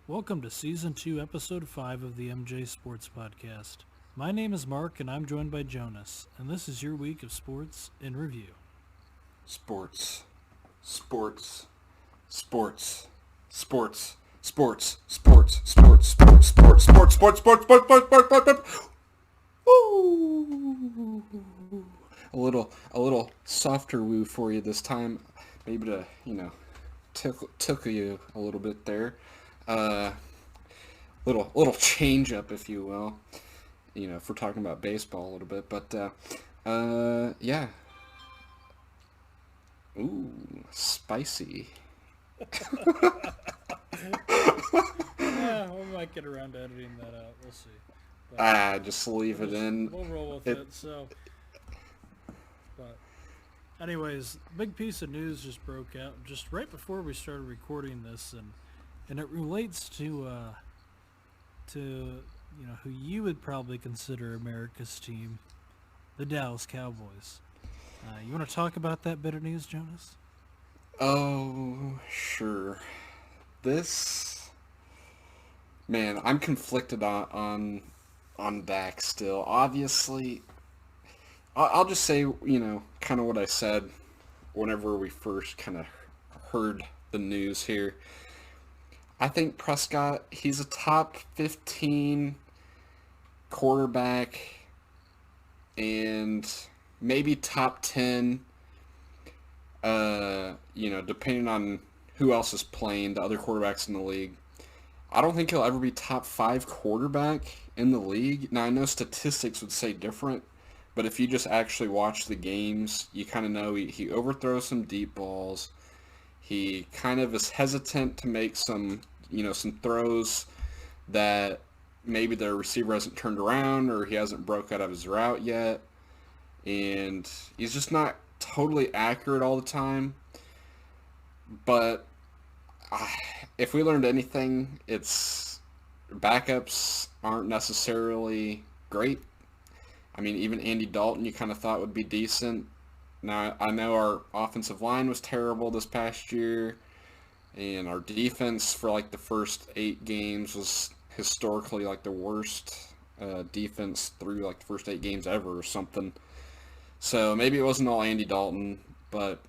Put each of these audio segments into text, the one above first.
Welcome to Season 2, Episode 5 of the MJ Sports Podcast. My name is Mark, and I'm joined by Jonas, and this is your week of sports in review. Sports, sports, sports, sports, sports, sports, sports, sports, sports, sports, sports, sports, sports. Woo! A little softer woo for you this time, maybe to tickle you a little bit there. Uh, little change up, if you will. If we're talking about baseball a little bit, but yeah. Ooh, spicy. Yeah, we might get around to editing that out. We'll see. But Just leave it in. we'll roll with it. But anyways, big piece of news just broke out just right before we started recording this, and it relates to who you would probably consider America's team, the Dallas Cowboys. You want to talk about that bit of news, Jonas? Oh, sure. Man, I'm conflicted on Dak still. Obviously, I'll just say, kind of what I said whenever we first kind of heard the news here. I think Prescott, he's a top 15 quarterback and maybe top 10, depending on who else is playing, the other quarterbacks in the league. I don't think he'll ever be top 5 quarterback in the league. Now, I know statistics would say different, but if you just actually watch the games, you kind of know he overthrows some deep balls. He kind of is hesitant to make some throws that maybe the receiver hasn't turned around or he hasn't broke out of his route yet. And he's just not totally accurate all the time. But if we learned anything, it's backups aren't necessarily great. I mean, even Andy Dalton you kind of thought would be decent. Now, I know our offensive line was terrible this past year, and our defense for like the first 8 games was historically like the worst defense through like the first 8 games ever or something. So maybe it wasn't all Andy Dalton, but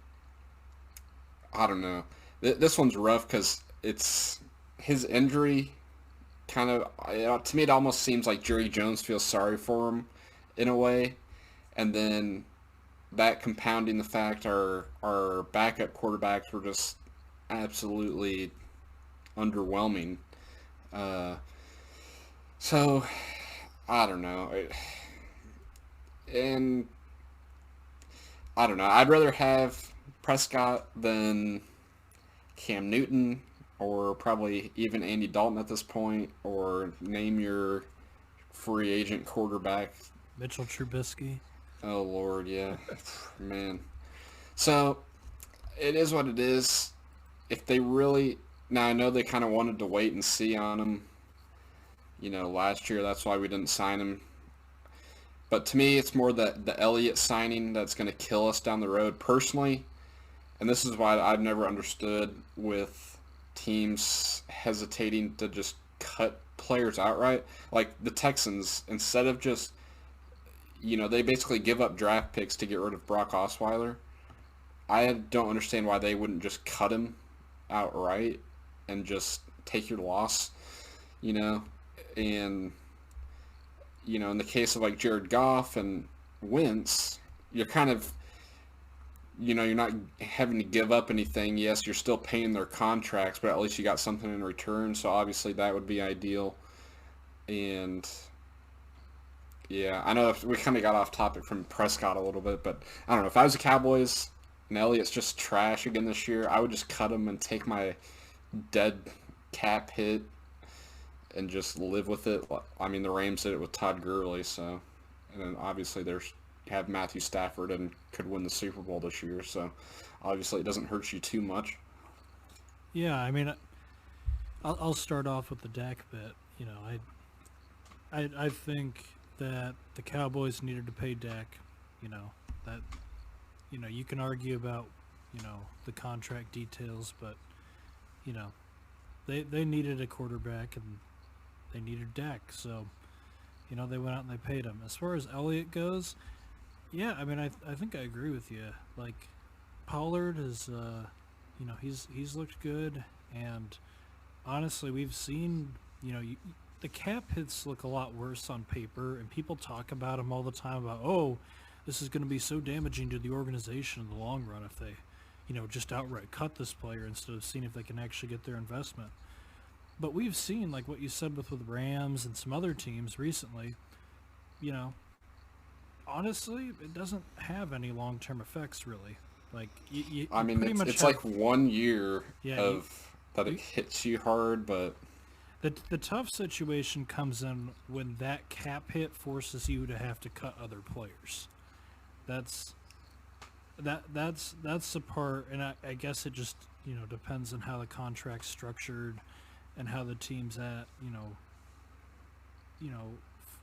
I don't know. This one's rough because it's his injury kind of, to me it almost seems like Jerry Jones feels sorry for him in a way. And then that compounding the fact our backup quarterbacks were just absolutely underwhelming. So, I don't know. And I don't know. I'd rather have Prescott than Cam Newton or probably even Andy Dalton at this point, or name your free agent quarterback. Mitchell Trubisky. Oh, Lord, yeah. Man. So, it is what it is. If they really... Now, I know they kind of wanted to wait and see on him, last year. That's why we didn't sign him. But to me, it's more the Elliott signing that's going to kill us down the road. Personally, and this is why I've never understood with teams hesitating to just cut players outright. Like the Texans, instead of just, they basically give up draft picks to get rid of Brock Osweiler. I don't understand why they wouldn't just cut him outright and just take your loss, and... in the case of like Jared Goff and Wentz, you're kind of, you're not having to give up anything. Yes, you're still paying their contracts, but at least you got something in return. So obviously that would be ideal. And yeah, I know we kind of got off topic from Prescott a little bit, but I don't know. If I was the Cowboys and Elliott's just trash again this year, I would just cut him and take my dead cap hit and just live with it. I mean, the Rams did it with Todd Gurley, so, and then obviously have Matthew Stafford and could win the Super Bowl this year, so obviously it doesn't hurt you too much. Yeah, I mean, I'll start off with the Dak bit. I think that the Cowboys needed to pay Dak. That you can argue about the contract details, but they needed a quarterback and they needed Dak, so they went out and they paid him. As far as Elliott goes, yeah, I mean I think I agree with you. Like Pollard is he's looked good, and honestly we've seen the cap hits look a lot worse on paper, and people talk about them all the time about, oh, this is going to be so damaging to the organization in the long run if they just outright cut this player instead of seeing if they can actually get their investment. But we've seen, like what you said with Rams and some other teams recently, honestly, it doesn't have any long-term effects really. Like you I mean, pretty much it's have, like 1 year yeah, that it hits you hard, but the tough situation comes in when that cap hit forces you to have to cut other players. That's the part, and I guess it just depends on how the contract's structured and how the team's at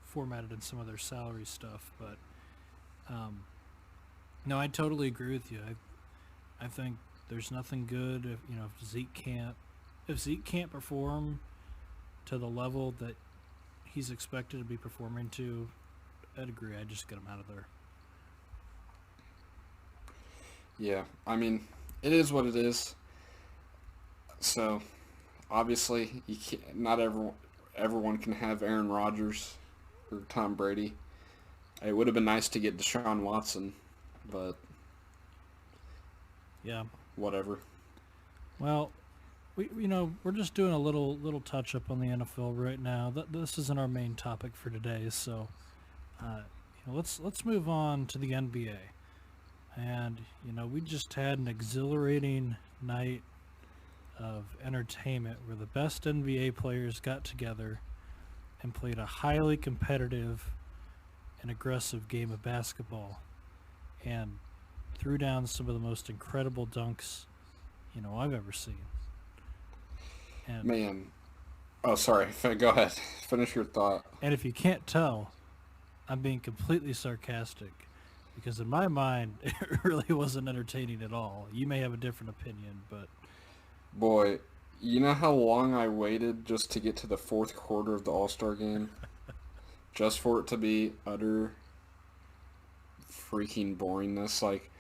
formatted in some of their salary stuff. But no, I totally agree with you. I think there's nothing good if Zeke can't perform to the level that he's expected to be performing to. I'd agree. I'd just get him out of there. yeah, I mean, it is what it is. So, obviously, not everyone can have Aaron Rodgers or Tom Brady. It would have been nice to get Deshaun Watson, but yeah, whatever. Well, we're just doing a little touch up on the NFL right now. This isn't our main topic for today, so let's move on to the NBA. And we just had an exhilarating night of entertainment where the best NBA players got together and played a highly competitive and aggressive game of basketball and threw down some of the most incredible dunks I've ever seen. And Man, oh, sorry. Go ahead. Finish your thought. and if you can't tell, I'm being completely sarcastic because in my mind it really wasn't entertaining at all. You may have a different opinion, but Boy, you know how long I waited just to get to the fourth quarter of the All-Star game? Just for it to be utter freaking boringness. Like,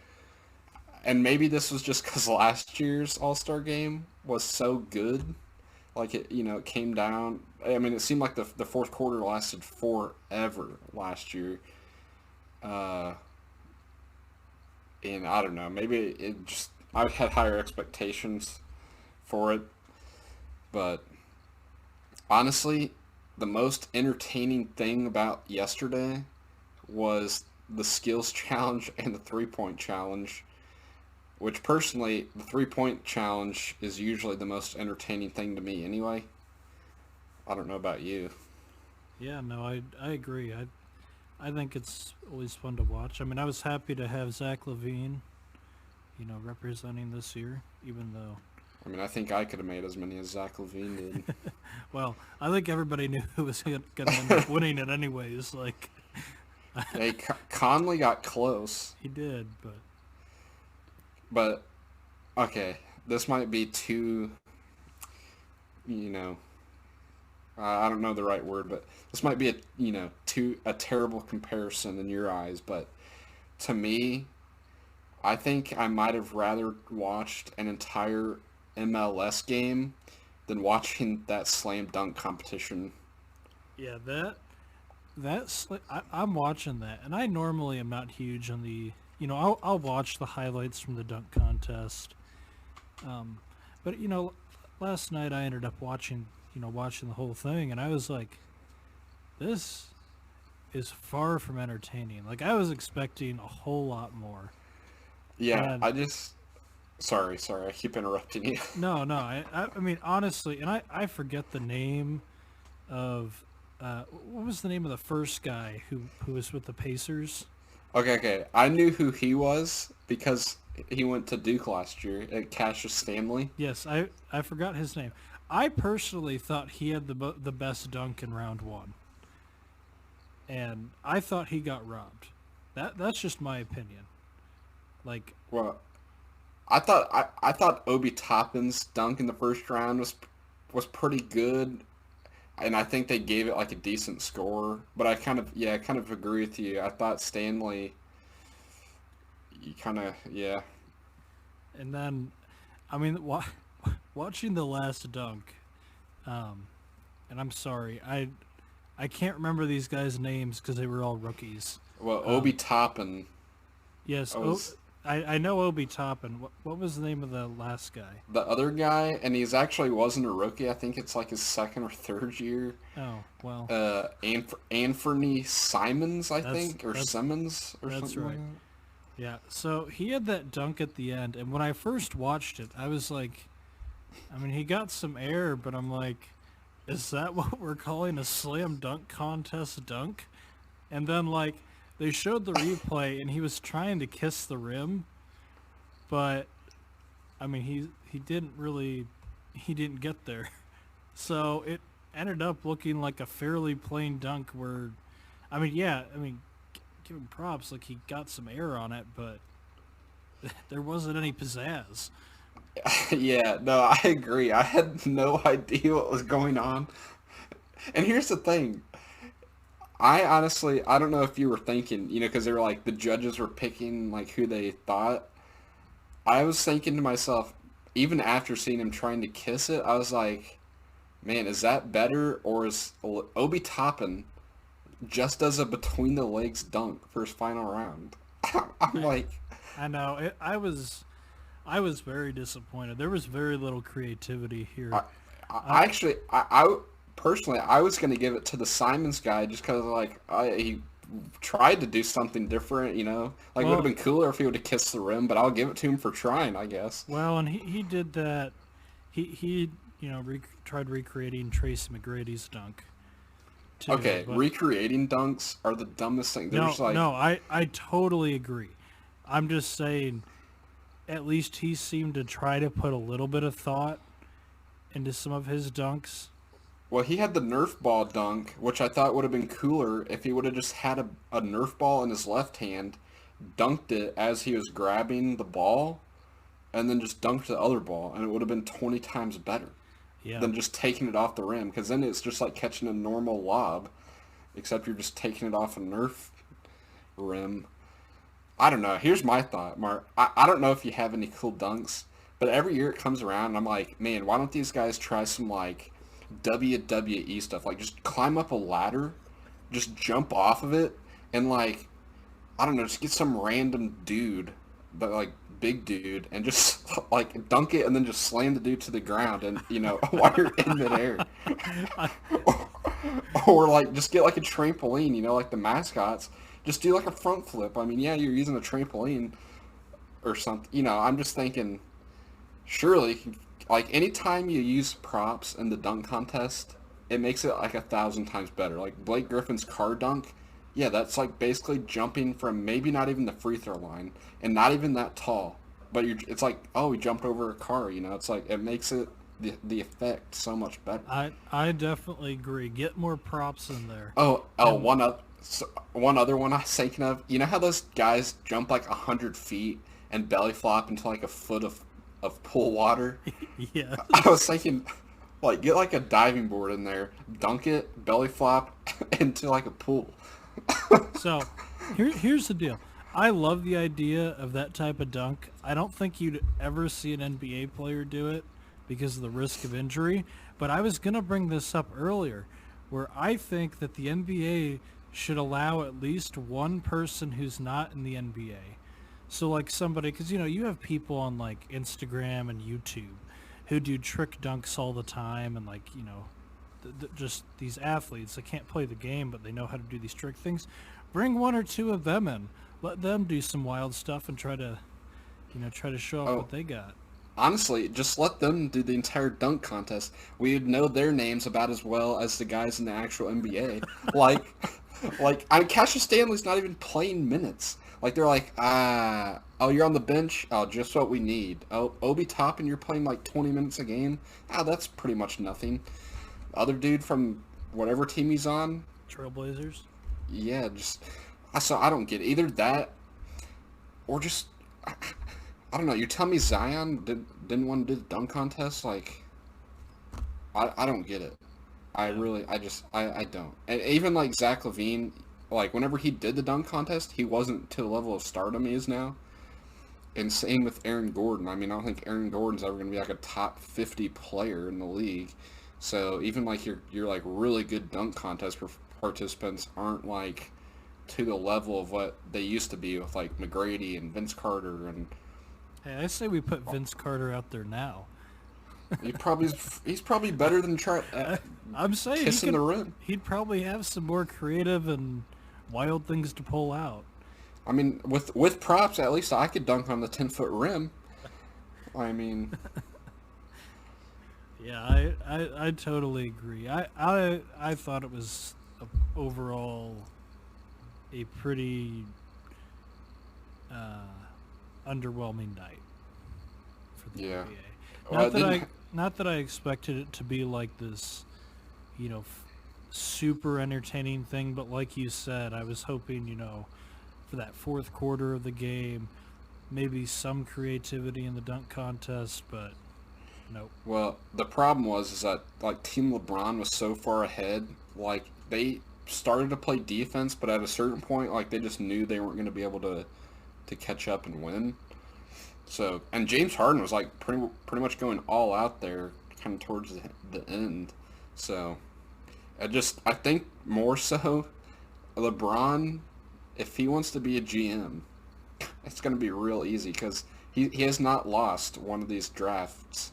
and maybe this was just because last year's All-Star game was so good. Like, it came down. I mean, it seemed like the fourth quarter lasted forever last year. And I don't know, maybe it just, I had higher expectations for it. But honestly, the most entertaining thing about yesterday was the skills challenge and the three-point challenge, which personally, the three-point challenge is usually the most entertaining thing to me anyway. I don't know about you. yeah, no, I agree. I think it's always fun to watch. I mean, I was happy to have Zach LaVine, representing this year, even though, I mean, I think I could have made as many as Zach LaVine did. well, I think everybody knew who was going to end up winning it anyways. Like, Hey, Conley got close, he did, but but okay, this might be too, you know, I don't know the right word, but this might be a terrible comparison in your eyes, but to me, I think I might have rather watched an entire MLS game than watching that slam dunk competition. yeah, I'm watching that, and I normally am not huge on the, I'll watch the highlights from the dunk contest. But last night I ended up watching the whole thing, and I was like, this is far from entertaining. Like, I was expecting a whole lot more. Yeah, And sorry, I keep interrupting you. no, I mean, honestly, and I forget the name of, what was the name of the first guy who was with the Pacers? Okay, I knew who he was because he went to Duke last year at Cassius Stanley. Yes, I forgot his name. I personally thought he had the best dunk in round one, and I thought he got robbed. That's just my opinion. Like, Well, I thought Obi Toppin's dunk in the first round was was pretty good, and I think they gave it like a decent score. But I kind of agree with you. I thought Stanley, you kind of, yeah. And then, I mean, watching the last dunk, and I'm sorry, I can't remember these guys' names because they were all rookies. Well, Obi Toppin. Yes, Was I know Obi Toppin. What was the name of the last guy? the other guy, and he's actually wasn't a rookie. I think it's like his second or third year. Oh, well. Anthony Simons, I That's- think, or that's- Simmons, or that's something right. like Yeah, so he had that dunk at the end, and when I first watched it, I was like, I mean, he got some air, but I'm like, is that what we're calling a slam dunk contest dunk? And then, like, they showed the replay, and he was trying to kiss the rim, but, I mean, he didn't get there. So it ended up looking like a fairly plain dunk where, I mean, yeah, I mean, give him props, like he got some air on it, but there wasn't any pizzazz. that. Yeah, no, I agree. I had no idea what was going on. And here's the thing. I don't know if you were thinking, because they were like, the judges were picking, like, who they thought. I was thinking to myself, even after seeing him trying to kiss it, I was like, man, is that better? Or is Obi Toppin just does a between the legs dunk for his final round? I'm like, I know. I was very disappointed. There was very little creativity here. I actually, I personally, I was going to give it to the Simons guy just because, like, he tried to do something different, Like, it would have been cooler if he would have kissed the rim, but I'll give it to him for trying, I guess. Well, and he did that. He tried recreating Tracy McGrady's dunk. Too, Okay, but recreating dunks are the dumbest thing. They're just like, no, I totally agree. I'm just saying, at least he seemed to try to put a little bit of thought into some of his dunks. well, he had the Nerf ball dunk, which I thought would have been cooler if he would have just had a Nerf ball in his left hand, dunked it as he was grabbing the ball, and then just dunked the other ball, and it would have been 20 times better Yeah. than just taking it off the rim, because then it's just like catching a normal lob, except you're just taking it off a Nerf rim. I don't know. Here's my thought, Mark. I don't know if you have any cool dunks, but every year it comes around, and I'm like, man, why don't these guys try some, like, WWE stuff? Like, just climb up a ladder, just jump off of it, and, like, I don't know, just get some random dude, but, like, big dude, and just, like, dunk it and then just slam the dude to the ground, and, while you're in midair. Or, like, just get, like, a trampoline, like the mascots. Just do, like, a front flip. I mean, yeah, you're using a trampoline or something. I'm just thinking, surely, like, anytime you use props in the dunk contest, it makes it, like, 1,000 times better. Like, Blake Griffin's car dunk, yeah, that's, like, basically jumping from maybe not even the free throw line, and not even that tall. But it's like, oh, he jumped over a car, It's like, it makes it, the effect so much better. I definitely agree. Get more props in there. One other one I was thinking of. You know how those guys jump like 100 feet and belly flop into like a foot of pool water? Yeah. I was thinking, like, get like a diving board in there, dunk it, belly flop into like a pool. So, here's the deal. I love the idea of that type of dunk. I don't think you'd ever see an NBA player do it because of the risk of injury. But I was going to bring this up earlier, where I think that the NBA should allow at least one person who's not in the NBA. So like somebody, because you have people on like Instagram and YouTube who do trick dunks all the time, and like just these athletes that can't play the game but they know how to do these trick things. Bring one or two of them in, let them do some wild stuff and try to show off what they got. Honestly, just let them do the entire dunk contest. We'd know their names about as well as the guys in the actual NBA. Cassius Stanley's not even playing minutes. Like, they're like, oh, you're on the bench? Oh, just what we need. Oh, Obi Toppin, you're playing like 20 minutes a game? That's pretty much nothing. Other dude from whatever team he's on? Trailblazers? Yeah, I don't get it. Either that, or just, I don't know. You tell me Zion didn't want to do the dunk contest? Like, I don't get it. I Yeah. really, I don't. And even like Zach LaVine, like whenever he did the dunk contest, he wasn't to the level of stardom he is now. And same with Aaron Gordon. I mean, I don't think Aaron Gordon's ever going to be like a top 50 player in the league. So even like your like really good dunk contest participants aren't like to the level of what they used to be with like McGrady and Vince Carter, and Hey, I say we put Vince Carter out there now. he's probably better than I'm saying he kissing could. the rim. He'd probably have some more creative and wild things to pull out. I mean, with props, at least I could dunk on the 10-foot rim. I mean, Yeah, I totally agree. I thought it was overall a pretty underwhelming night for the yeah. NBA. Well, Not it that didn't. not that I expected it to be like this, super entertaining thing, but like you said, I was hoping, for that fourth quarter of the game, maybe some creativity in the dunk contest, but nope. Well, the problem was is that like Team LeBron was so far ahead. Like they started to play defense, but at a certain point, like they just knew they weren't going to be able to catch up and win. So, and James Harden was like pretty much going all out there, kind of towards the end. So, I think more so, LeBron, if he wants to be a GM, it's going to be real easy because he has not lost one of these drafts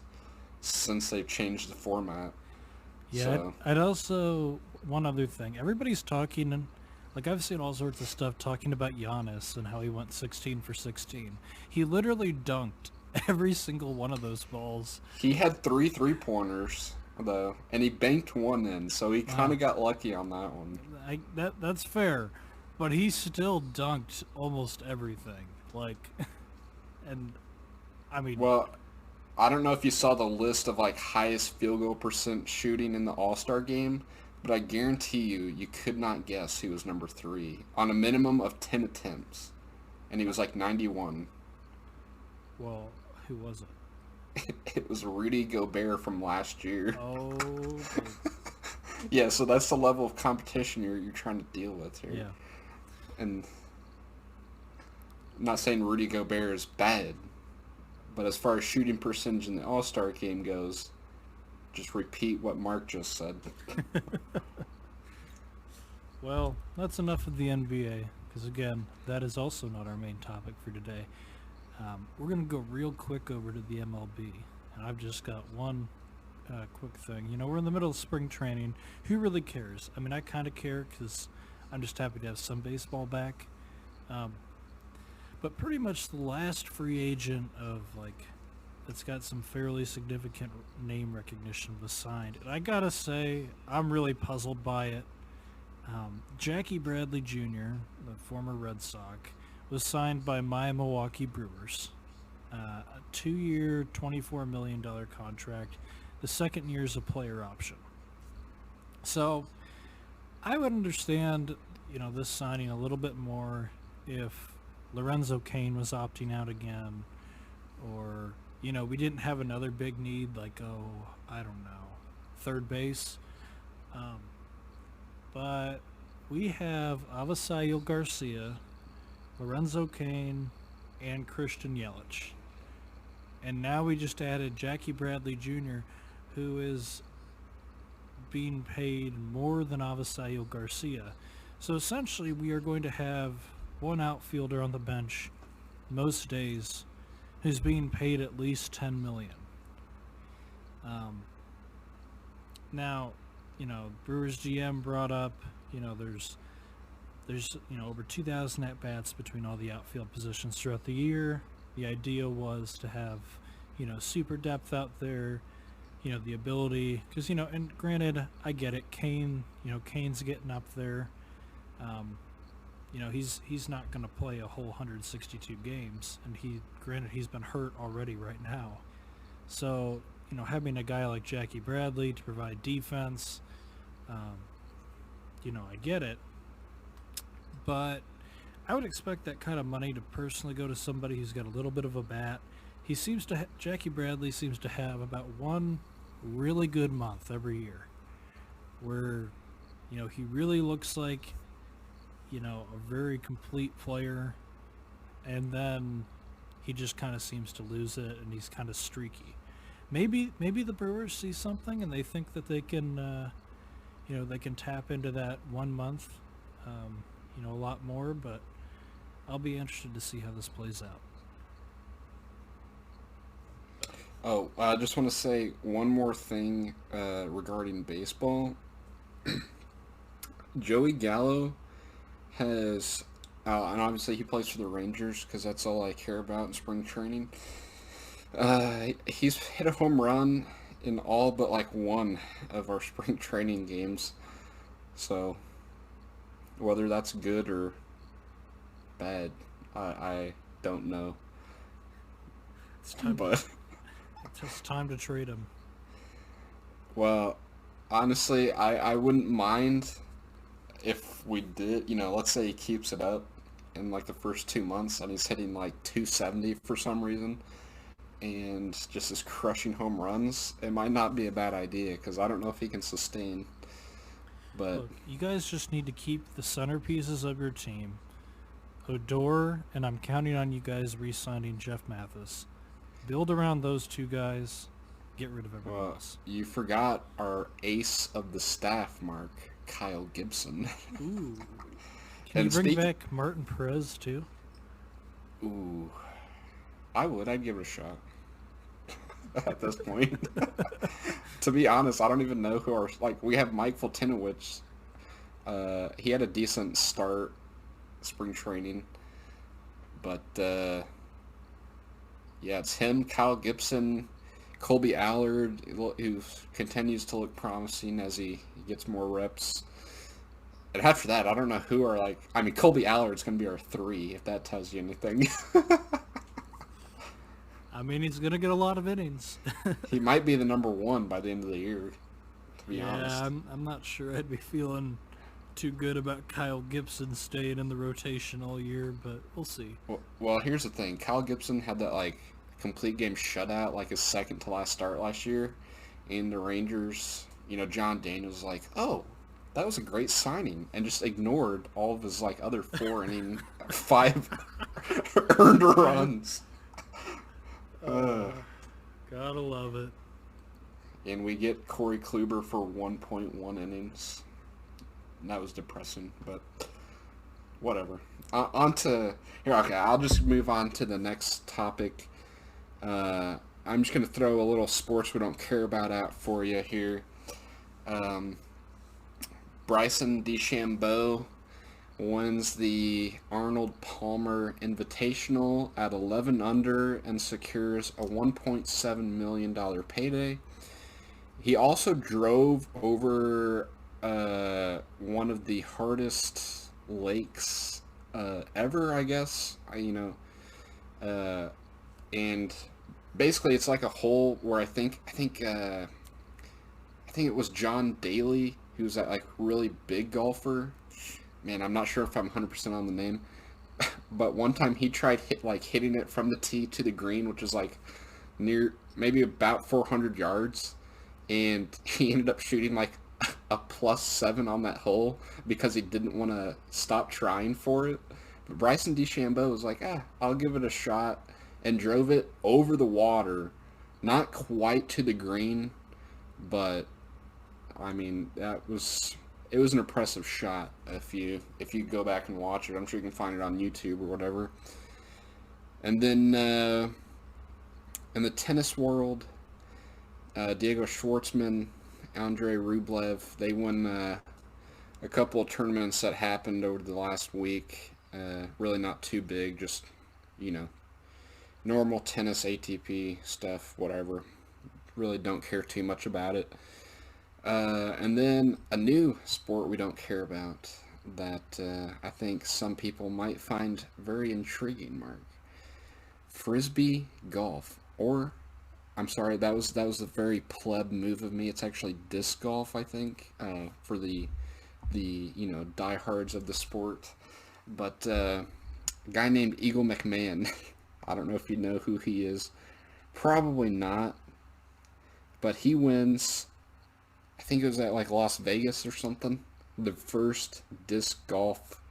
since they've changed the format. Yeah, So, I'd also one other thing. Everybody's talking, and like I've seen all sorts of stuff talking about Giannis and how he went 16 for 16. He literally dunked every single one of those balls. he had three-pointers, though, and he banked one in, so he kind Wow, of got lucky on that one. that's fair, but he still dunked almost everything. Like, and I mean, Well, I don't know if you saw the list of like highest field goal percent shooting in the All-Star game, but I guarantee you could not guess who was number 3 on a minimum of 10 attempts, and he was like 91. well, who was it? It was Rudy Gobert from last year. Oh, Yeah, so that's the level of competition you're trying to deal with here. yeah. And I'm not saying Rudy Gobert is bad, but as far as shooting percentage in the All-Star game goes, just repeat what Mark just said. Well, that's enough of the NBA, because again, that is also not our main topic for today. We're going to go real quick over to the MLB, and I've just got one quick thing. We're in the middle of spring training. Who really cares? I mean, I kind of care because I'm just happy to have some baseball back. But pretty much the last free agent of, that's got some fairly significant name recognition was signed. And I gotta say, I'm really puzzled by it. Jackie Bradley Jr., the former Red Sox, was signed by my Milwaukee Brewers. A 2-year, $24 million contract. The second year is a player option. So I would understand, this signing a little bit more if Lorenzo Cain was opting out again, or, we didn't have another big need like, I don't know, third base. But we have Avisail Garcia, Lorenzo Cain, and Christian Yelich. And now we just added Jackie Bradley Jr., who is being paid more than Avisail Garcia. So essentially we are going to have one outfielder on the bench most days who's being paid at least $10 million. Now, Brewers GM brought up, there's over 2,000 at-bats between all the outfield positions throughout the year. The idea was to have, super depth out there, the ability, because, and granted, I get it, Kane's getting up there. He's not going to play a whole 162 games, and he's been hurt already right now. So, having a guy like Jackie Bradley to provide defense, I get it. But I would expect that kind of money to personally go to somebody who's got a little bit of a bat. Jackie Bradley seems to have about one really good month every year where, he really looks like, a very complete player, and then he just kind of seems to lose it, and he's kind of streaky. Maybe the Brewers see something and they think that they can, they can tap into that 1 month, a lot more. But I'll be interested to see how this plays out. Oh, I just want to say one more thing regarding baseball. Joey Gallo has, and obviously he plays for the Rangers because that's all I care about in spring training. He's hit a home run in all but like one of our spring training games. So whether that's good or bad, I don't know. It's time. But It's time to trade him. well, honestly, I wouldn't mind if we did. Let's say he keeps it up in like the first 2 months and he's hitting like 270 for some reason and just is crushing home runs. It might not be a bad idea because I don't know if he can sustain. But Look, you guys just need to keep the centerpieces of your team. Odor, and I'm counting on you guys re-signing Jeff Mathis. Build around those two guys. Get rid of everyone else. you forgot our ace of the staff, Mark, Kyle Gibson. Ooh. Can you bring back Martin Perez too? Ooh, I'd give it a shot at this point. To be honest, I don't even know who we have Mike Fultinowicz. He had a decent start spring training, but yeah, it's him, Kyle Gibson, Colby Allard, who continues to look promising as he gets more reps. And after that, I don't know who are Colby Allard's going to be our 3, if that tells you anything. I mean, he's going to get a lot of innings. He might be the number 1 by the end of the year, to be honest. Yeah, I'm not sure I'd be feeling too good about Kyle Gibson staying in the rotation all year, but we'll see. Well, here's the thing. Kyle Gibson had that, complete game shutout, his second to last start last year. And the Rangers, John Daniels was like, oh, that was a great signing, and just ignored all of his, other 4 inning, 5 earned runs. Gotta love it. And we get Corey Kluber for 1.1 innings. And that was depressing, but whatever. Okay, I'll just move on to the next topic. I'm just going to throw a little sports we don't care about out for you here. Bryson DeChambeau wins the Arnold Palmer Invitational at 11 under and secures a $1.7 million payday. He also drove over one of the hardest lakes ever, I guess. And basically it's like a hole where I think it was John Daly, who's that really big golfer. Man, I'm not sure if I'm 100% on the name. But one time he tried hitting it from the tee to the green, which is near maybe about 400 yards. And he ended up shooting a +7 on that hole because he didn't want to stop trying for it. But Bryson DeChambeau was like, I'll give it a shot, and drove it over the water, not quite to the green, but I mean it was an impressive shot. If you go back and watch it, I'm sure you can find it on YouTube or whatever. And then in the tennis world, Diego Schwartzman, Andrei Rublev, they won a couple of tournaments that happened over the last week. Really not too big, just normal tennis ATP stuff, whatever. Really don't care too much about it. And then a new sport we don't care about that I think some people might find very intriguing, Mark. Frisbee golf, or I'm sorry, that was a very pleb move of me. It's actually disc golf, I think, for the diehards of the sport. But a guy named Eagle McMahon, I don't know if you know who he is. Probably not. but he wins. I think it was at like Las Vegas or something. The first disc golf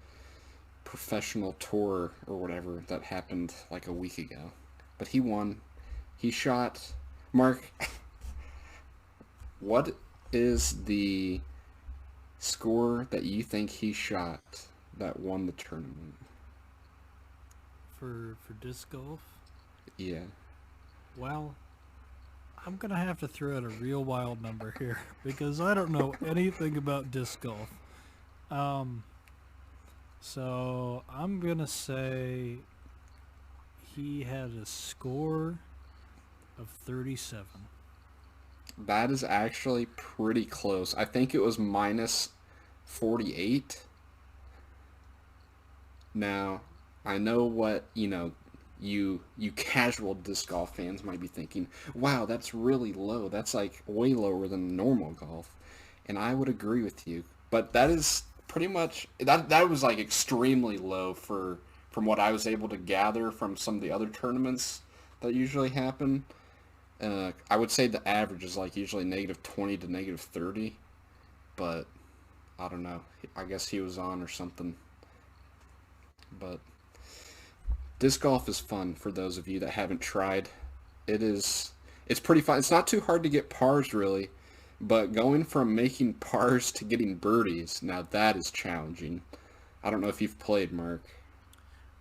professional tour or whatever that happened like a week ago. But he won. He shot. Mark, what is the score that you think he shot that won the tournament? For disc golf? Yeah. Well, I'm going to have to throw out a real wild number here because I don't know anything about disc golf. So I'm going to say he had a score of 37. That is actually pretty close. I think it was minus 48. Now, I know what, you casual disc golf fans might be thinking, wow, that's really low. That's like way lower than normal golf. And I would agree with you. But that is pretty much, that was like extremely low from what I was able to gather from some of the other tournaments that usually happen. I would say the average is like usually negative 20 to negative 30. But I don't know. I guess he was on or something. But disc golf is fun for those of you that haven't tried. It's pretty fun. It's not too hard to get pars really, but going from making pars to getting birdies, now that is challenging. I don't know if you've played, Mark.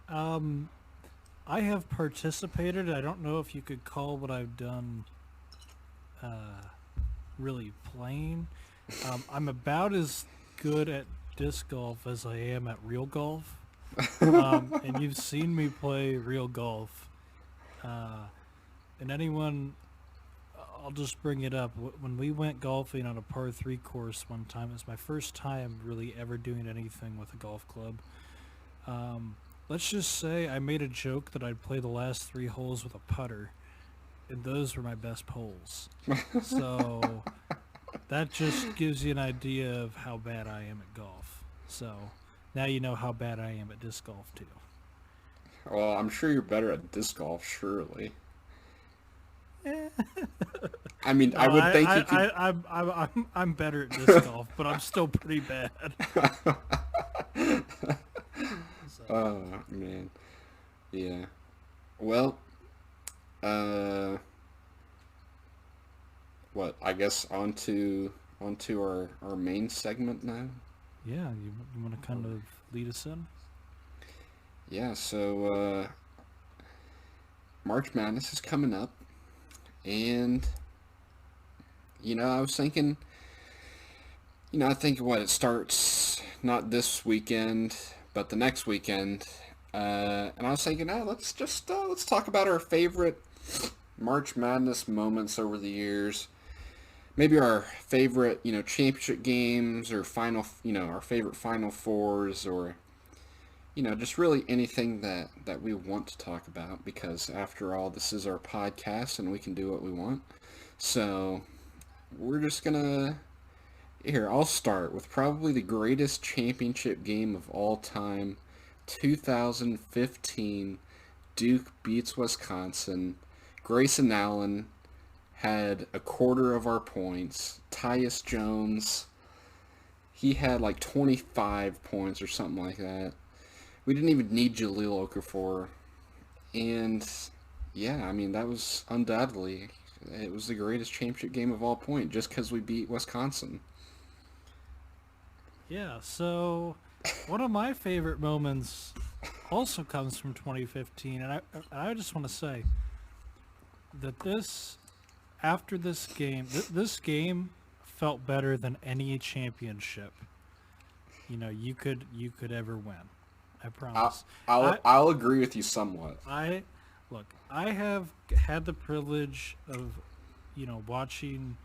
I have participated. I don't know if you could call what I've done really playing. I'm about as good at disc golf as I am at real golf. And you've seen me play real golf. And anyone, I'll just bring it up. When we went golfing on a par 3 course one time, it was my first time really ever doing anything with a golf club. Let's just say I made a joke that I'd play the last 3 holes with a putter, and those were my best holes. So that just gives you an idea of how bad I am at golf. So now you know how bad I am at disc golf too. Well, I'm sure you're better at disc golf, surely. I mean, no, I would think you could... I'm better at disc golf, but I'm still pretty bad. Oh, man. Yeah. Well, I guess on to our main segment now? Yeah, you want to kind of lead us in? Yeah, so March Madness is coming up, and I was thinking, I think it starts not this weekend, but the next weekend, and I was thinking, let's talk about our favorite March Madness moments over the years. Maybe our favorite, championship games or our favorite Final Fours, or, just really anything that we want to talk about, because after all, this is our podcast and we can do what we want. So we're just gonna, I'll start with probably the greatest championship game of all time, 2015, Duke beats Wisconsin. Grayson Allen had a quarter of our points. Tyus Jones, he had like 25 points or something like that. We didn't even need Jahlil Okafor. And yeah, I mean, that was undoubtedly, it was the greatest championship game of all point, just because we beat Wisconsin. Yeah, so one of my favorite moments also comes from 2015, and I just want to say that after this game, this game felt better than any championship you could ever win. I promise. I'll agree with you somewhat. I have had the privilege of watching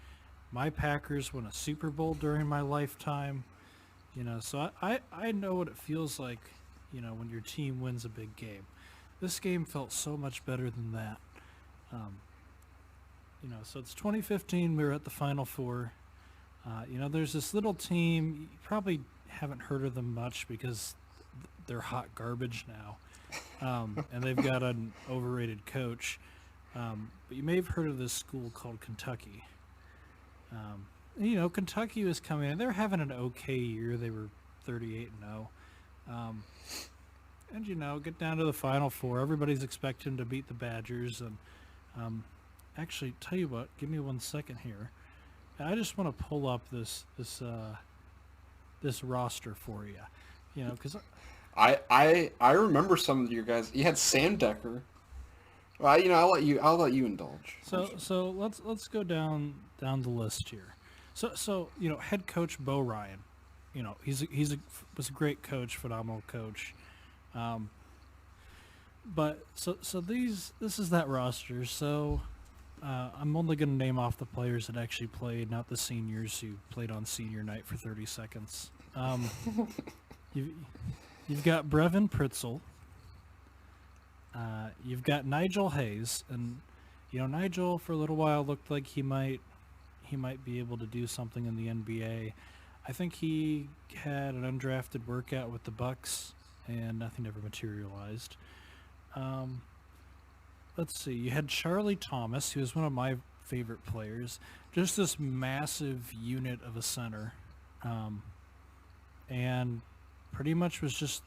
my Packers win a Super Bowl during my lifetime. So I know what it feels like, when your team wins a big game. This game felt so much better than that. So it's 2015. We were at the Final Four. There's this little team. You probably haven't heard of them much because they're hot garbage now, and they've got an overrated coach. But you may have heard of this school called Kentucky. Kentucky was coming in. They're having an okay year. They were 38-0. And get down to the Final Four. Everybody's expecting to beat the Badgers. And actually, tell you what, give me 1 second here. I just want to pull up this roster for you. Because I remember some of your guys. You had Sam Decker. Well, I'll let you indulge. So let's go down the list here. So head coach Bo Ryan, was a great coach, phenomenal coach. But this is that roster. So I'm only going to name off the players that actually played, not the seniors who played on senior night for 30 seconds. You've got Brevin Pritzel. You've got Nigel Hayes, and Nigel for a little while looked like he might be able to do something in the NBA. I think he had an undrafted workout with the Bucks, and nothing ever materialized. Let's see. You had Charlie Thomas, who was one of my favorite players. Just this massive unit of a center, and pretty much was just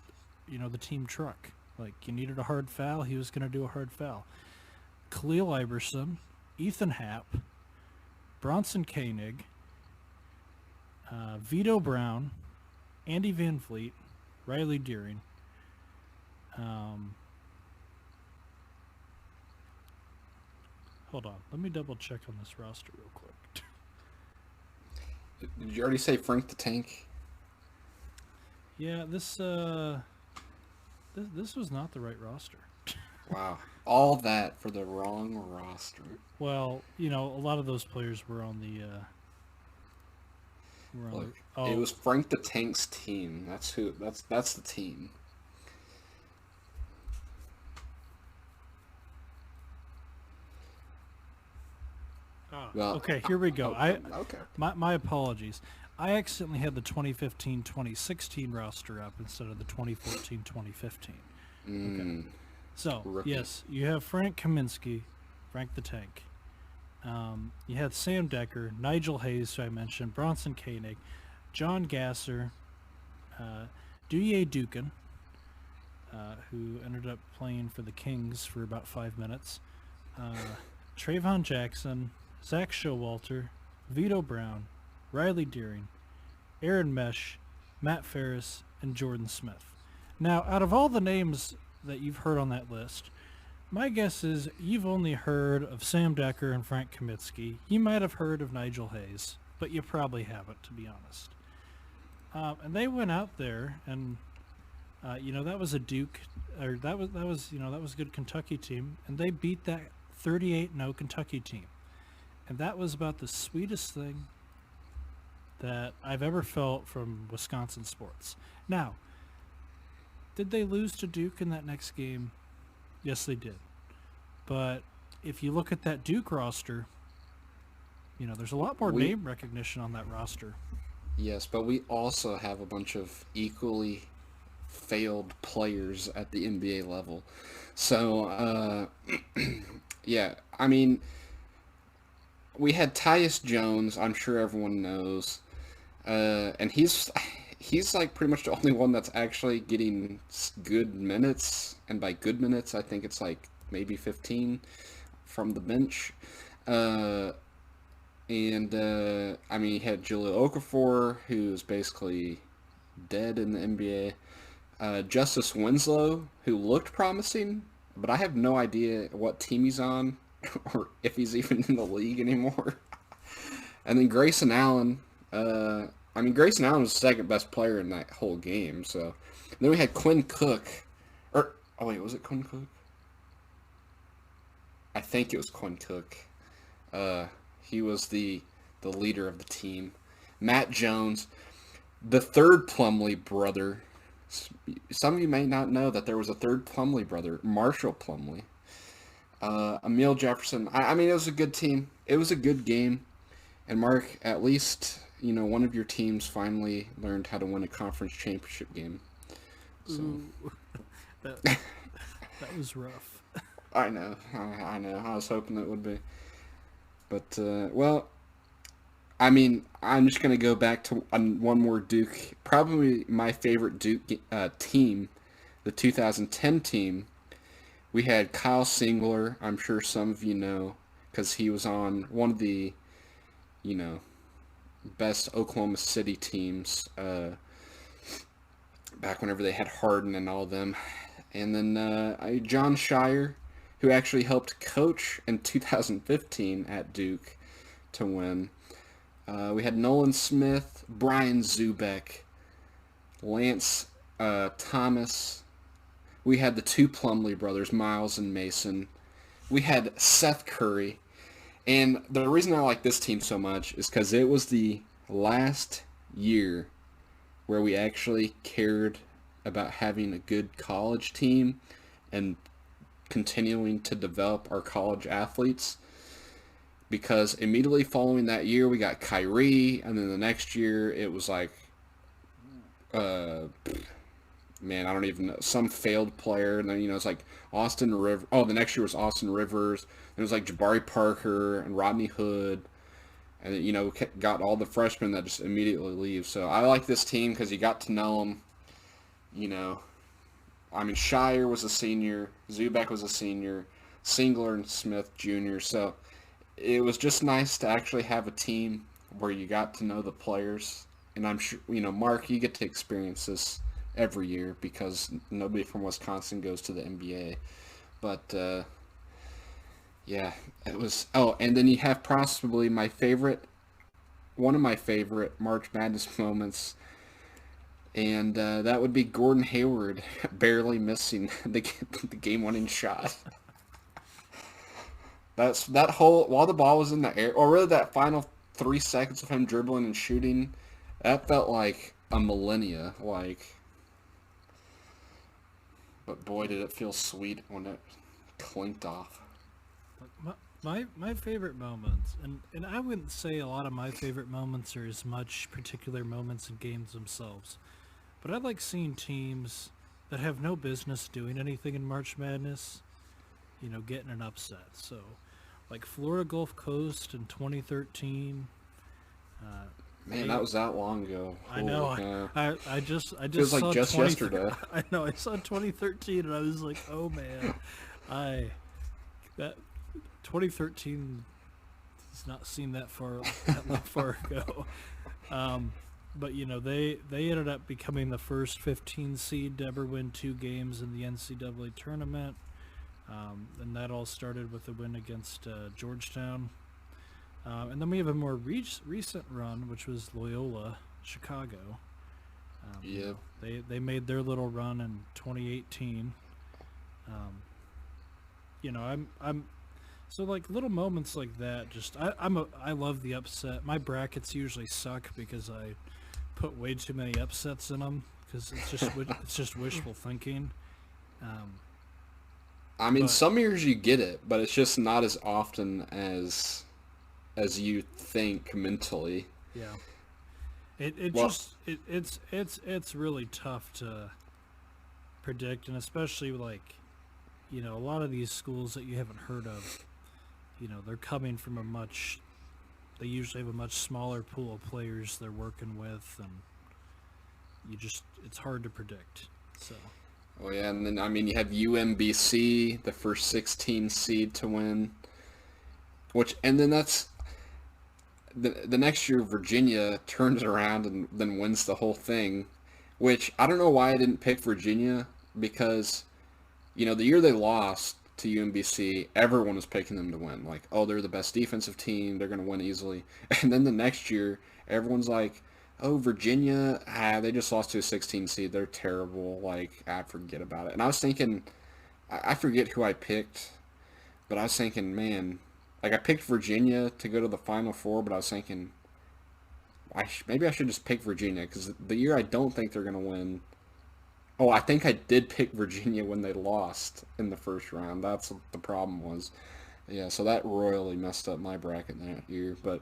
the team truck. Like, you needed a hard foul, he was going to do a hard foul. Khalil Iverson, Ethan Happ, Bronson Koenig, Vito Brown, Andy Van Vliet, Riley Deering. Hold on, let me double check on this roster real quick. Did you already say Frank the Tank? Yeah, this was not the right roster. Wow. All that for the wrong roster. Well, a lot of those players were on the... It was Frank the Tank's team. That's the team. Well, okay, here we go. Okay. My apologies. I accidentally had the 2015-2016 roster up instead of the 2014-2015. Okay. So, Rookie. yes, you have Frank Kaminsky, Frank the Tank. You had Sam Decker, Nigel Hayes, who I mentioned, Bronson Koenig, John Gasser, Douye Dukin, who ended up playing for the Kings for about 5 minutes, Trayvon Jackson, Zach Showalter, Vito Brown, Riley Deering, Aaron Mesh, Matt Ferris, and Jordan Smith. Now, out of all the names that you've heard on that list, my guess is you've only heard of Sam Decker and Frank Kaminsky. You might have heard of Nigel Hayes, but you probably haven't, to be honest. And they went out there, and that was a Duke, or that was a good Kentucky team, and they beat that 38-0 Kentucky team, and that was about the sweetest thing that I've ever felt from Wisconsin sports. Now, did they lose to Duke in that next game? Yes, they did. But if you look at that Duke roster, there's a lot more name recognition on that roster. Yes, but we also have a bunch of equally failed players at the NBA level. So, yeah, I mean, we had Tyus Jones, I'm sure everyone knows, and he's like pretty much the only one that's actually getting good minutes, and by good minutes, I think it's like maybe 15 from the bench. I mean, you had Jahlil Okafor, who's basically dead in the NBA. Justice Winslow, who looked promising, but I have no idea what team he's on or if he's even in the league anymore. And then Grayson Allen. Grayson Allen was the second best player in that whole game. So then we had Quinn Cook. Was it Quinn Cook? I think it was Quinn Cook. He was the leader of the team. Matt Jones, the third Plumlee brother. Some of you may not know that there was a third Plumlee brother, Marshall Plumlee. Emil Jefferson. It was a good team. It was a good game. And Mark, at least, one of your teams finally learned how to win a conference championship game. So Ooh, that was rough. I know. I was hoping it would be. But, I mean, I'm just gonna go back to one more Duke. Probably my favorite Duke team, the 2010 team. We had Kyle Singler. I'm sure some of you know because he was on one of the, you know, best Oklahoma City teams back whenever they had Harden and all of them. And then John Shire, who actually helped coach in 2015 at Duke to win. We had Nolan Smith, Brian Zubek, Lance Thomas. We had the two Plumlee brothers, Miles and Mason. We had Seth Curry. And the reason I like this team so much is because it was the last year where we actually cared about having a good college team and continuing to develop our college athletes. Because immediately following that year, we got Kyrie, and then the next year it was like, man, I don't even know, some failed player, and then it's like Austin Rivers. Oh, the next year was Austin Rivers, and it was like Jabari Parker and Rodney Hood, and then, got all the freshmen that just immediately leave. So I like this team because you got to know them. I mean, Shire was a senior, Zubek was a senior, Singler and Smith Jr. So it was just nice to actually have a team where you got to know the players. And I'm sure, Mark, you get to experience this every year because nobody from Wisconsin goes to the NBA. But, yeah, it was... Oh, and then you have possibly one of my favorite March Madness moments, and that would be Gordon Hayward barely missing the game-winning shot. That whole, while the ball was in the air, or really that final 3 seconds of him dribbling and shooting, that felt like a millennia. But boy, did it feel sweet when it clinked off. My favorite moments, and I wouldn't say a lot of my favorite moments are as much particular moments in games themselves, but I like seeing teams that have no business doing anything in March Madness, getting an upset. So, like Florida Gulf Coast in 2013. Man, that was that long ago. I know. I just feels like saw just yesterday. I know. I saw 2013, and I was like, oh man, that 2013 does not seem that far ago. But they ended up becoming the first 15 seed to ever win 2 games in the NCAA tournament. And that all started with a win against Georgetown. And then we have a more recent run, which was Loyola Chicago. Yeah. They made their little run in 2018. I'm so like little moments like that. Just I love the upset. My brackets usually suck because I put way too many upsets in them because it's just wishful thinking. I mean, some years you get it, but it's just not as often as you think mentally. Yeah. It's really tough to predict, and especially like, a lot of these schools that you haven't heard of, they're coming from they usually have a much smaller pool of players they're working with, and it's hard to predict. So. Oh yeah, and then I mean you have UMBC, the first 16 seed to win, and then that's the next year Virginia turns around and then wins the whole thing, which I don't know why I didn't pick Virginia because, the year they lost to UMBC, everyone was picking them to win. Like, oh, they're the best defensive team, they're going to win easily. And then the next year, everyone's like, oh, Virginia, they just lost to a 16 seed. They're terrible. Forget about it. And I was thinking, I forget who I picked, but I was thinking, man, I picked Virginia to go to the Final Four, but I was thinking, maybe I should just pick Virginia because the year I don't think they're going to win. Oh, I think I did pick Virginia when they lost in the first round. That's what the problem was. Yeah, so that royally messed up my bracket that year. But,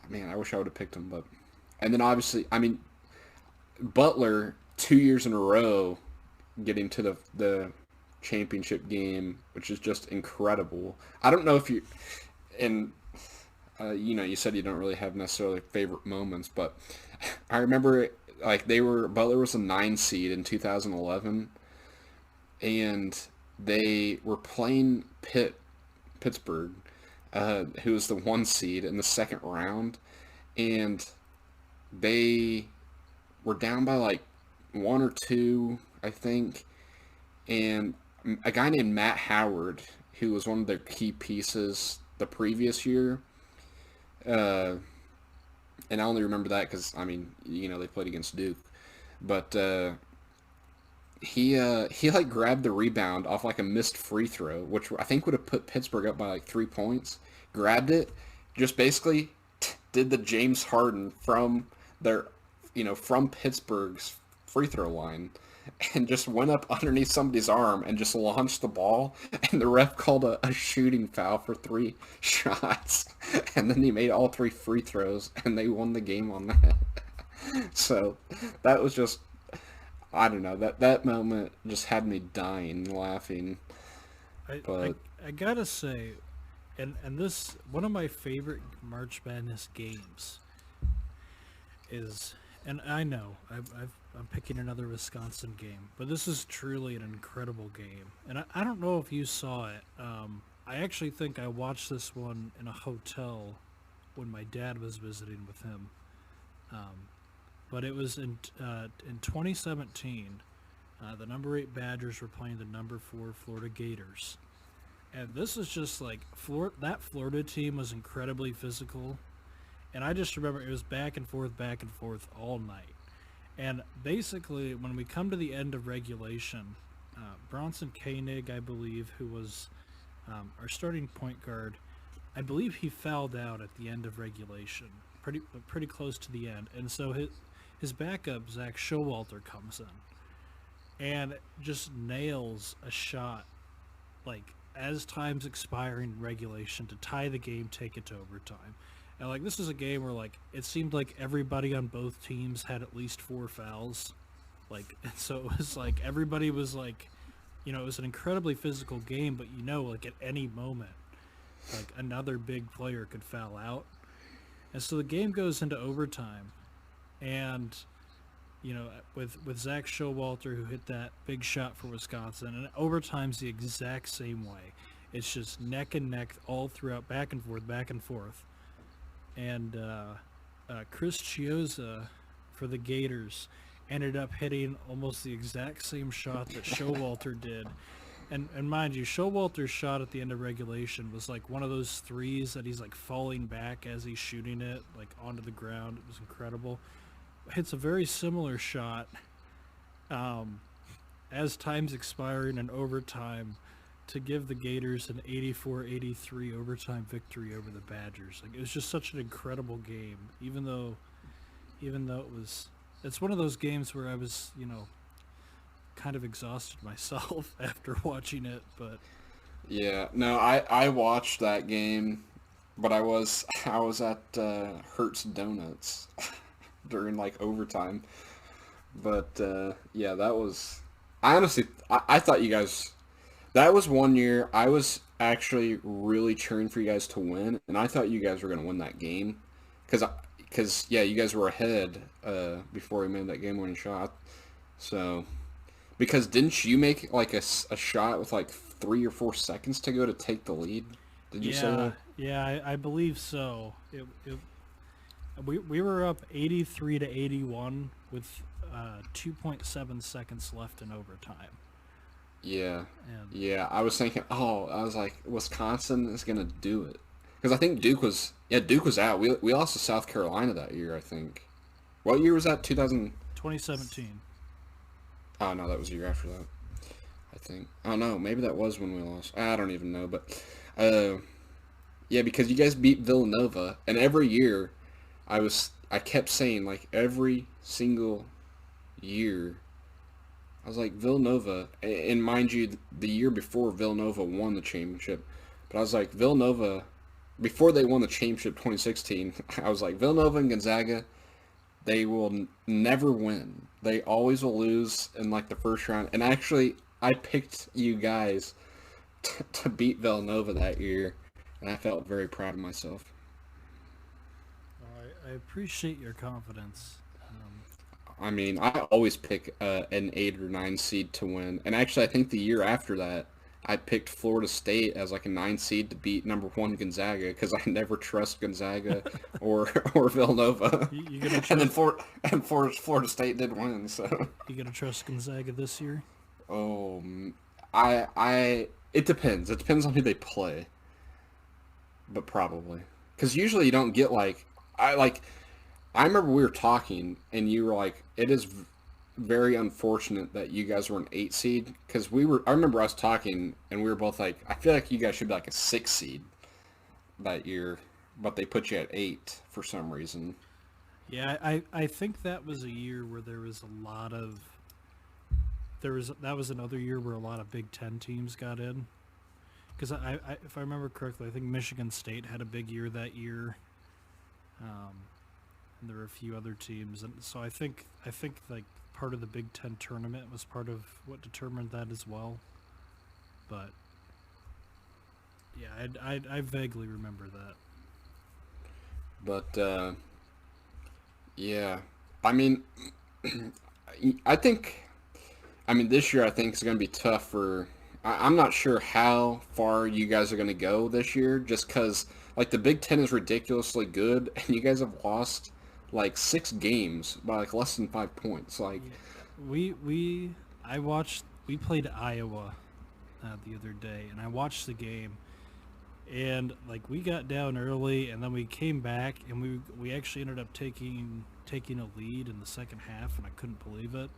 man, I wish I would have picked them. And then obviously, I mean, Butler, 2 years in a row, getting to the championship game, which is just incredible. I don't know if you, and you said you don't really have necessarily favorite moments, but I remember like Butler was a 9 seed in 2011, and they were playing Pittsburgh, who was the 1 seed in the second round, and they were down by like 1 or 2, I think, and a guy named Matt Howard, who was one of their key pieces the previous year, uh, and I only remember that because they played against Duke, but he like grabbed the rebound off like a missed free throw, which I think would have put Pittsburgh up by like 3 points. Grabbed it, just basically did the James Harden from Pittsburgh's free throw line, and just went up underneath somebody's arm and just launched the ball, and the ref called a shooting foul for 3 shots, and then he made all 3 free throws, and they won the game on that. So that was just, I don't know, that moment just had me dying laughing. But I gotta say, and this one of my favorite March Madness games is, and I know I'm picking another Wisconsin game, but this is truly an incredible game. And I don't know if you saw it. I actually think I watched this one in a hotel when my dad was visiting with him. But it was in 2017. The number 8 Badgers were playing the number 4 Florida Gators. And this is just like, that Florida team was incredibly physical. And I just remember it was back and forth all night. And basically, when we come to the end of regulation, Bronson Koenig, I believe, who was our starting point guard, I believe he fouled out at the end of regulation, pretty close to the end. And so his backup, Zach Showalter, comes in and just nails a shot, like, as time's expiring in regulation to tie the game, take it to overtime. And, like, this is a game where, like, it seemed like everybody on both teams had at least 4 fouls. Like, and so it was like everybody was like, it was an incredibly physical game, but like at any moment, like another big player could foul out. And so the game goes into overtime, and with Zach Showalter, who hit that big shot for Wisconsin, and overtime's the exact same way. It's just neck and neck all throughout, back and forth. And Chris Chiozza for the Gators ended up hitting almost the exact same shot that Showalter did. And mind you, Showalter's shot at the end of regulation was like one of those threes that he's like falling back as he's shooting it, like onto the ground. It was incredible. Hits a very similar shot as time's expiring in overtime to give the Gators an 84-83 overtime victory over the Badgers. Like, it was just such an incredible game, even though it's one of those games where I was, kind of exhausted myself after watching it. But yeah, no, I watched that game, but I was at Hertz Donuts during like overtime. But yeah, that was, I thought you guys, that was one year I was actually really cheering for you guys to win, and I thought you guys were going to win that game because yeah, you guys were ahead before we made that game-winning shot. So, because didn't you make like a shot with like 3 or 4 seconds to go to take the lead? Did you say that? Yeah, I believe so. We were up 83-81 with 2.7 seconds left in overtime. Yeah. Yeah, I was thinking, I was like, Wisconsin is going to do it. Because I think Duke was out. We lost to South Carolina that year, I think. What year was that? 2017. Oh, no, that was the year after that, I think. Oh, no, maybe that was when we lost. I don't even know, but yeah, because you guys beat Villanova, and every year I kept saying, like, every single year, I was like, Villanova, and mind you, the year before Villanova won the championship, but I was like, Villanova, before they won the championship 2016, I was like, Villanova and Gonzaga, they will never win. They always will lose in like the first round. And actually, I picked you guys to beat Villanova that year, and I felt very proud of myself. I appreciate your confidence. I mean, I always pick an 8 or 9 seed to win. And actually, I think the year after that, I picked Florida State as like a 9 seed to beat number 1 Gonzaga because I never trust Gonzaga or Villanova. You gonna trust? And then Florida State did win. So You gonna trust Gonzaga this year? oh, it depends. It depends on who they play, but probably because usually you don't get I remember we were talking, and you were like, "It is very unfortunate that you guys were an 8 seed." Because we were, I remember us talking, and we were both like, "I feel like you guys should be like a 6 seed that year," but they put you at 8 for some reason. Yeah, I think that was a year where there was a lot of that was another year where a lot of Big Ten teams got in. Because if I remember correctly, I think Michigan State had a big year that year. And there were a few other teams, and so I think like part of the Big Ten tournament was part of what determined that as well. But yeah, I vaguely remember that. But yeah, I mean, I mean this year I think is going to be tough for. I'm not sure how far you guys are going to go this year, just because like the Big Ten is ridiculously good, and you guys have lost like 6 games by like less than 5 points. Like we played Iowa the other day, and I watched the game, and like we got down early, and then we came back, and we actually ended up taking a lead in the second half, and I couldn't believe it.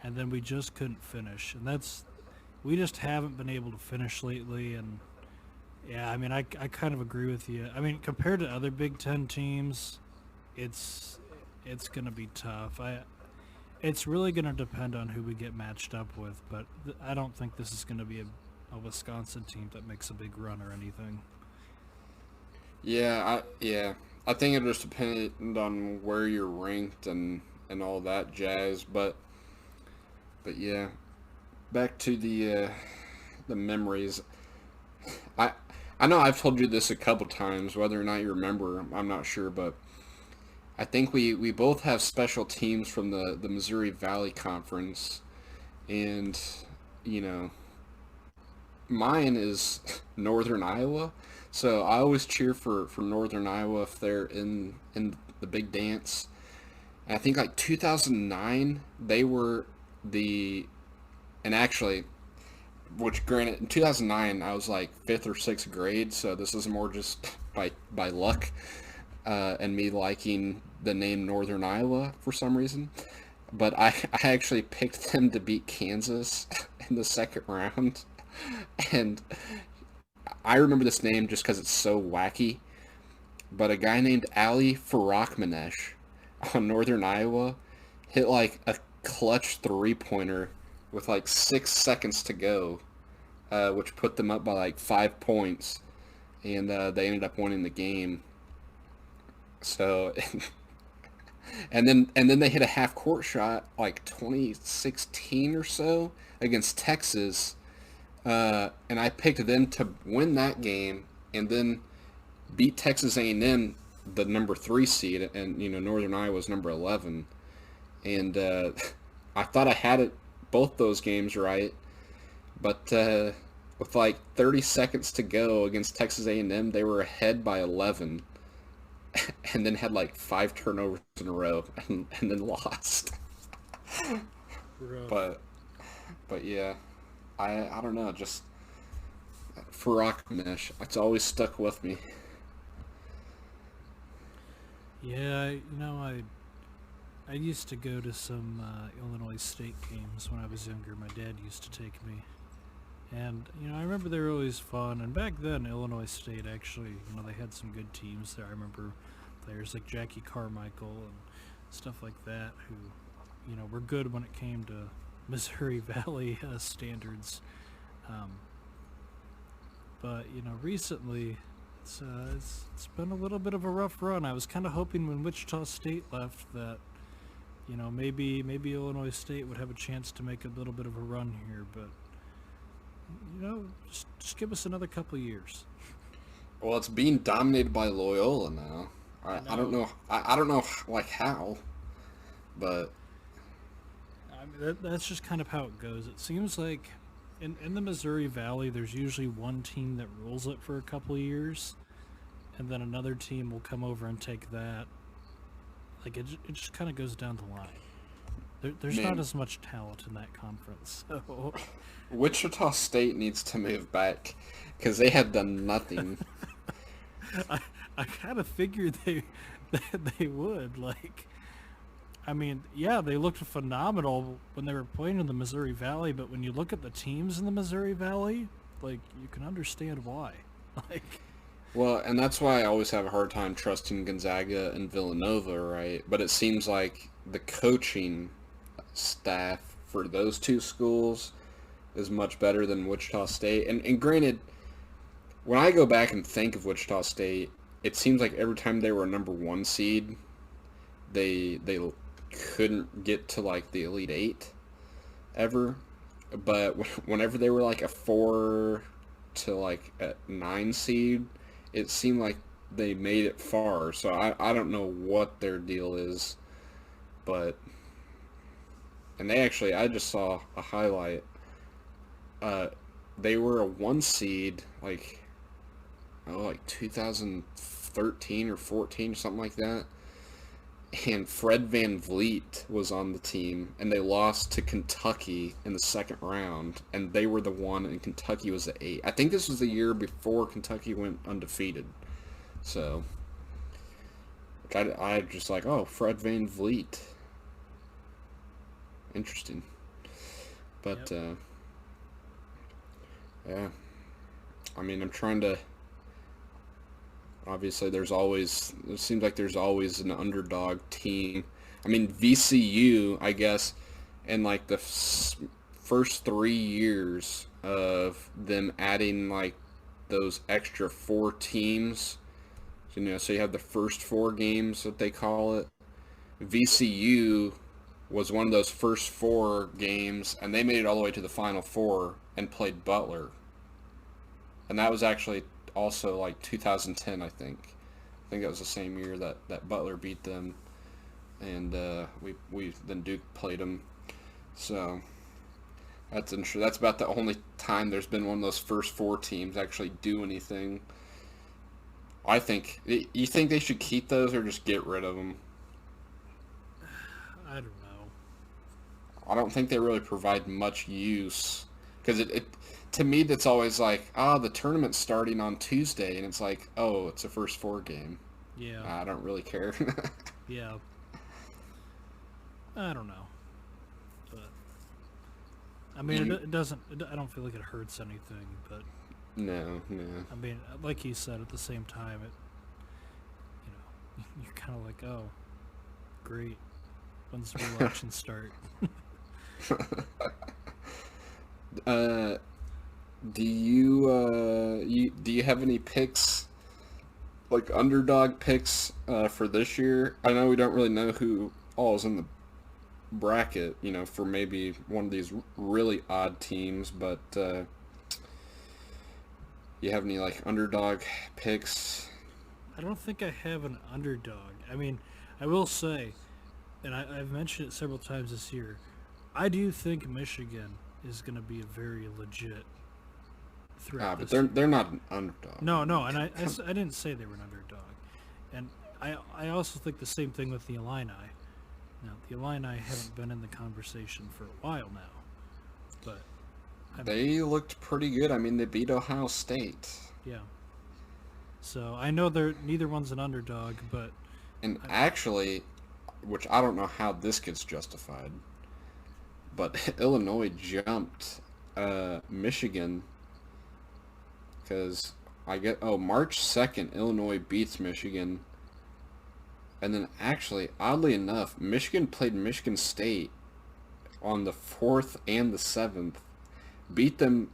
And then we just couldn't finish, and we just haven't been able to finish lately. And yeah, I mean, I kind of agree with you. I mean, compared to other Big Ten teams, it's gonna be tough. It's really gonna depend on who we get matched up with, but I don't think this is gonna be a Wisconsin team that makes a big run or anything. yeah, I think it just depends on where you're ranked and all that jazz. But yeah, back to the memories. I know I've told you this a couple times. Whether or not you remember, I'm not sure, but I think we both have special teams from the Missouri Valley Conference, and you know, mine is Northern Iowa. So I always cheer for Northern Iowa if they're in the big dance. And I think like 2009 they were and actually, which granted in 2009 I was like 5th or 6th grade, so this is more just by luck and me liking the name Northern Iowa for some reason. But I actually picked them to beat Kansas in the second round. And I remember this name just because it's so wacky. But a guy named Ali Farakmanesh on Northern Iowa hit like a clutch 3-pointer with like 6 seconds to go, which put them up by like 5 points. And they ended up winning the game. So, and then they hit a half court shot like 2016 or so against Texas, and I picked them to win that game and then beat Texas A&M, the number 3 seed, and Northern Iowa's number 11, and I thought I had it both those games right, but with like 30 seconds to go against Texas A&M, they were ahead by 11. And then had like 5 turnovers in a row and then lost. But yeah, I don't know, just Farak Mesh, it's always stuck with me. Yeah, I used to go to some Illinois State games when I was younger. My dad used to take me. And, I remember they were always fun. And back then, Illinois State actually, they had some good teams there. I remember players like Jackie Carmichael and stuff like that who, were good when it came to Missouri Valley standards. But, recently, it's been a little bit of a rough run. I was kind of hoping when Wichita State left that, maybe Illinois State would have a chance to make a little bit of a run here, but just give us another couple of years. Well, it's being dominated by Loyola now. I don't know. I don't know like how, but I mean, that's just kind of how it goes. It seems like in the Missouri Valley, there's usually one team that rules it for a couple of years, and then another team will come over and take that. Like it just kind of goes down the line. There's not as much talent in that conference. So Wichita State needs to move back because they have done nothing. I kind of figured they would. Like, I mean, yeah, they looked phenomenal when they were playing in the Missouri Valley, but when you look at the teams in the Missouri Valley, like, you can understand why. Like, Well, and that's why I always have a hard time trusting Gonzaga and Villanova, right? But it seems like the coaching staff for those two schools is much better than Wichita State. And granted, when I go back and think of Wichita State, it seems like every time they were a number one seed, they couldn't get to like the Elite Eight ever. But whenever they were like a 4 to like a 9 seed, it seemed like they made it far. So I don't know what their deal is, but and they actually I just saw a highlight. They were a 1 seed like 2013 or 14 something like that. And Fred Van Vliet was on the team, and they lost to Kentucky in the second round, and they were the 1, and Kentucky was the 8. I think this was the year before Kentucky went undefeated. So, I just like, oh, Fred Van Vliet. Interesting. But, yep. Yeah. I mean, I'm trying to... Obviously, it seems like there's always an underdog team. I mean, VCU, I guess, in like the first 3 years of them adding like those extra 4 teams, so you have the first 4 games that they call it. VCU was one of those first 4 games, and they made it all the way to the Final Four and played Butler. And that was actually also like 2010, I think. I think that was the same year that Butler beat them, and we then Duke played them. So that's interesting. That's about the only time there's been one of those first 4 teams actually do anything. I think. You think they should keep those or just get rid of them? I don't know. I don't think they really provide much use because it to me, that's always like, the tournament's starting on Tuesday, and it's like, oh, it's a first 4 game. Yeah. I don't really care. Yeah. I don't know. But, I mean, it doesn't, I don't feel like it hurts anything, but... No. I mean, like you said, at the same time, you're kind of like, oh, great. When's the election start? Do you have any picks, like underdog picks, for this year? I know we don't really know who all is in the bracket, for maybe one of these really odd teams, but you have any like underdog picks? I don't think I have an underdog. I mean, I will say, and I've mentioned it several times this year, I do think Michigan is going to be a very legit threat. But they're not an underdog. No, and I didn't say they were an underdog. And I also think the same thing with the Illini. Now, the Illini haven't been in the conversation for a while now. But they looked pretty good. I mean, they beat Ohio State. Yeah. So, I know neither one's an underdog, but... And actually, which I don't know how this gets justified, but Illinois jumped Michigan because March 2nd, Illinois beats Michigan. And then actually, oddly enough, Michigan played Michigan State on the 4th and the 7th, beat them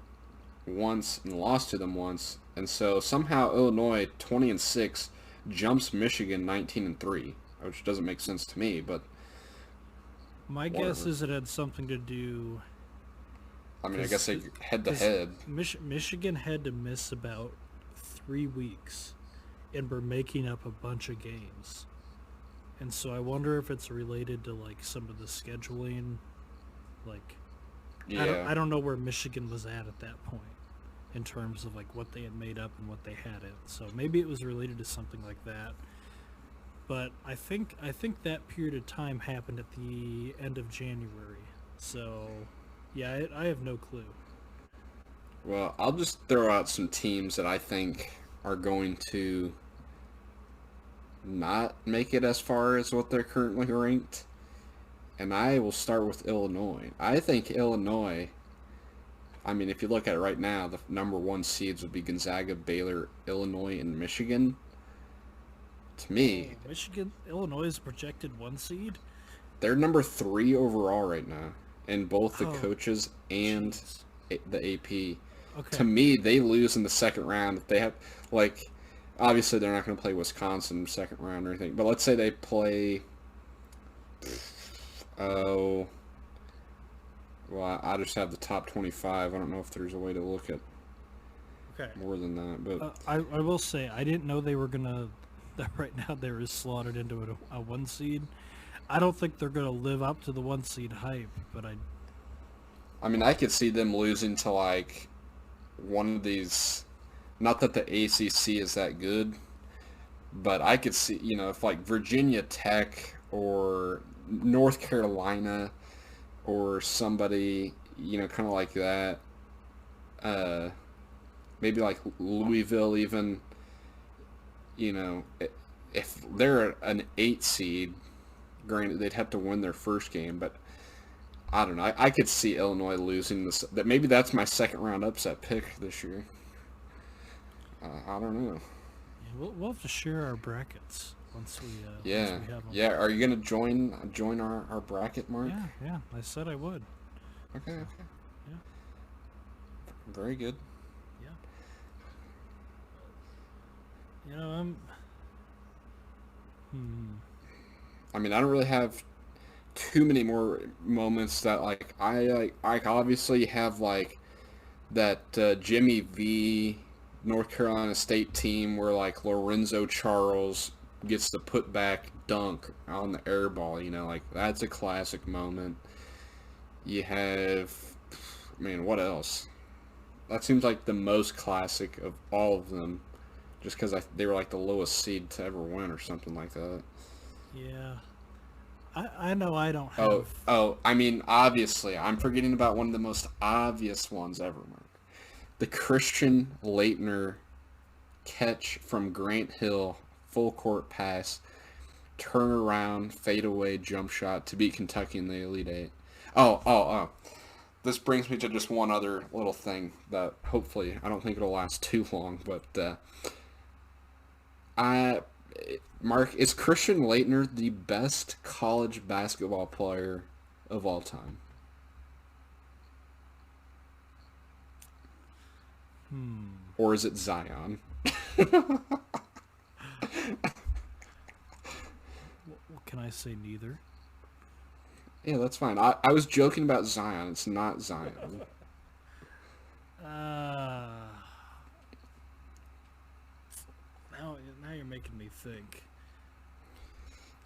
once and lost to them once. And so somehow Illinois, 20-6, jumps Michigan 19-3, which doesn't make sense to me, but my guess is it had something to do... I mean, I guess they head-to-head. Michigan had to miss about 3 weeks and we're making up a bunch of games. And so I wonder if it's related to like some of the scheduling. Like, Yeah. I don't know where Michigan was at that point in terms of like what they had made up and what they had in. So maybe it was related to something like that. But I think that period of time happened at the end of January. So yeah, I have no clue. Well, I'll just throw out some teams that I think are going to not make it as far as what they're currently ranked. And I will start with Illinois. I think Illinois, I mean, if you look at it right now, the number one seeds would be Gonzaga, Baylor, Illinois, and Michigan. To me, Michigan, Illinois is projected 1 seed. they're number 3 overall right now in both the Oh, coaches and jeez. the AP. Okay. To me, they lose in the second round. If they have, like, obviously they're not going to play Wisconsin in the second round or anything, but let's say they play, oh, well, I just have the top 25. I don't know if there's a way to look at Okay. more than that, but I will say I didn't know they were gonna. That right now they're as slotted into a 1 seed. I don't think they're gonna live up to the 1 seed hype, but I mean, I could see them losing to, like, one of these, not that the ACC is that good, but I could see, if, like, Virginia Tech or North Carolina or somebody, kind of like that, maybe like Louisville even, if they're an 8 seed, granted they'd have to win their first game, but I don't know. I could see Illinois losing this. That maybe that's my second round upset pick this year. I don't know. yeah, we'll have to share our brackets once we Yeah, have them. yeah. Are you gonna join our bracket, Mark? Yeah. I said I would. Okay. Okay. Yeah. Very good. Yeah. I'm. I mean, I don't really have too many more moments that I obviously have like that Jimmy V North Carolina State team where like Lorenzo Charles gets the put back dunk on the air ball, like that's a classic moment. You have, man, what else? That seems like the most classic of all of them, just because they were like the lowest seed to ever win or something like that. Yeah. I know I don't have. I mean, obviously, I'm forgetting about one of the most obvious ones ever, Mark. The Christian Lightner catch from Grant Hill, full court pass, turn around, fade away, jump shot to beat Kentucky in the Elite Eight. Oh. This brings me to just one other little thing that hopefully, I don't think it'll last too long, but Mark, is Christian Lightner the best college basketball player of all time? Or is it Zion? What can I say? Neither. Yeah, that's fine. I was joking about Zion. It's not Zion. Now you're making me think.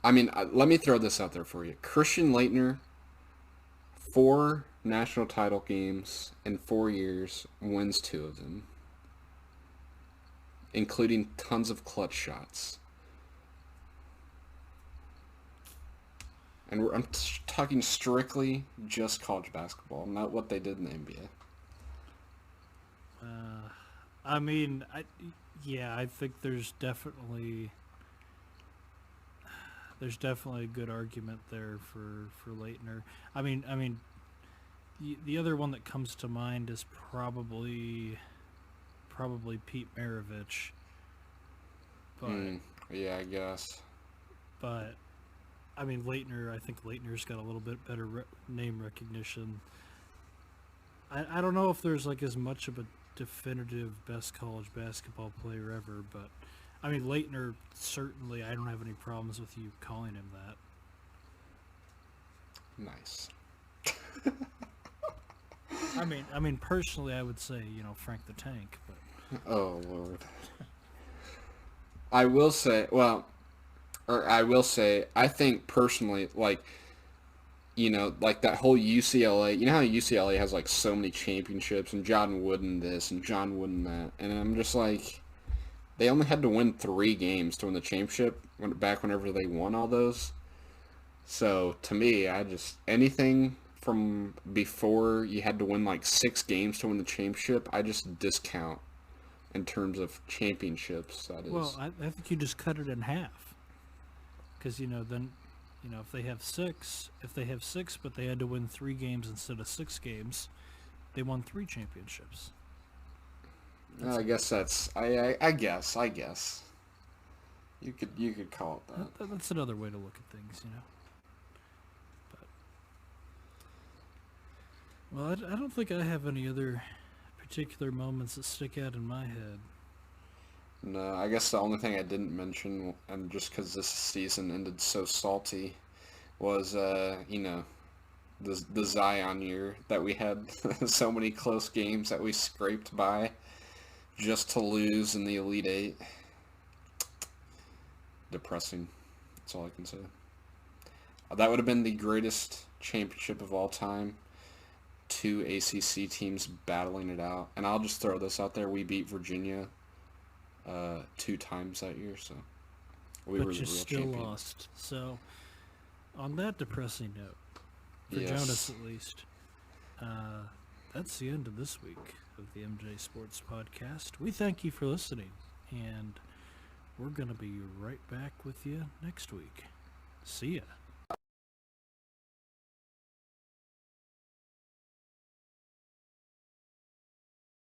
I mean, let me throw this out there for you. Christian Lightner, 4 national title games in 4 years, wins 2 of them, including tons of clutch shots. And I'm talking strictly just college basketball, not what they did in the NBA. I mean, I think there's definitely a good argument there for Leitner. I mean, the other one that comes to mind is probably Pete Maravich. But yeah, I guess. But I mean, Leitner. I think Leitner's got a little bit better name recognition. I don't know if there's like as much of a definitive best college basketball player ever, but I mean, Lightner, certainly, I don't have any problems with you calling him that. Nice. I mean, personally, I would say, Frank the Tank, but... Oh, Lord. I will say, well, or I will say, I think personally, like, like that whole UCLA, you know how UCLA has like so many championships and John Wooden this and John Wooden that, and I'm just like, they only had to win 3 games to win the championship back whenever they won all those. So to me, anything from before you had to win like 6 games to win the championship, I just discount in terms of championships. That is. Well, I think you just cut it in half, because then, if they have six, but they had to win 3 games instead of 6 games, they won 3 championships. I guess that's I guess you could call it that. That's another way to look at things. But, well, I don't think I have any other particular moments that stick out in my head. No, I guess the only thing I didn't mention, and just because this season ended so salty, was the Zion year that we had so many close games that we scraped by just to lose in the Elite Eight. Depressing. That's all I can say. That would have been the greatest championship of all time. 2 ACC teams battling it out. And I'll just throw this out there. We beat Virginia 2 times that year, so we were the real still champion. Lost. So, on that depressing note, for Yes. Jonas at least, that's the end of this week of the MJ Sports Podcast. We thank you for listening, and we're going to be right back with you next week. See ya.